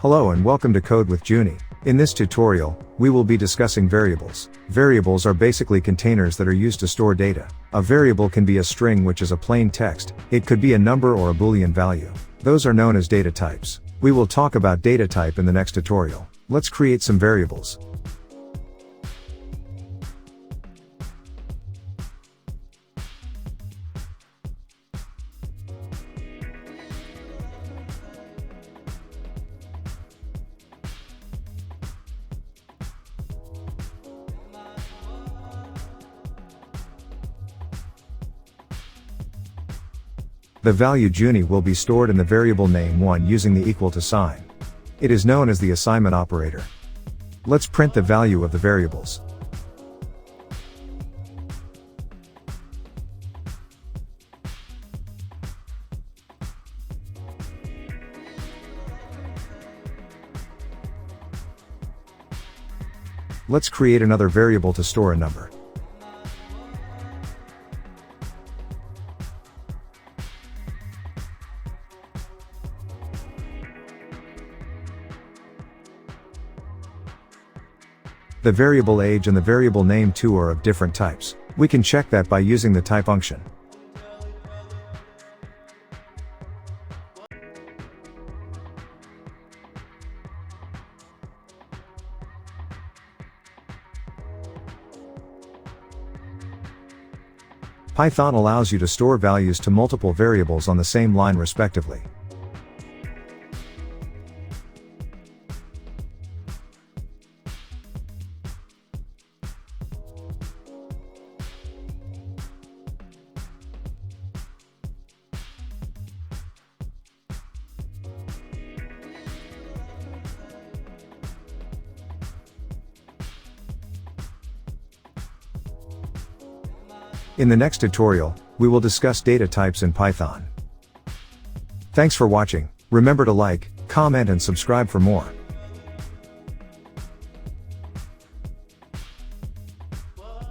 Hello and welcome to Code with Juni. In this tutorial, we will be discussing variables. Variables are basically containers that are used to store data. A variable can be a string, which is a plain text. It could be a number or a Boolean value. Those are known as data types. We will talk about data type in the next tutorial. Let's create some variables. The value Juni will be stored in the variable name 1 using the equal to sign. It is known as the assignment operator. Let's print the value of the variables. Let's create another variable to store a number. The variable age and the variable name 2 are of different types. We can check that by using the type function. Python allows you to store values to multiple variables on the same line respectively. In the next tutorial, we will discuss data types in Python. Thanks for watching. Remember to like, comment and subscribe for more.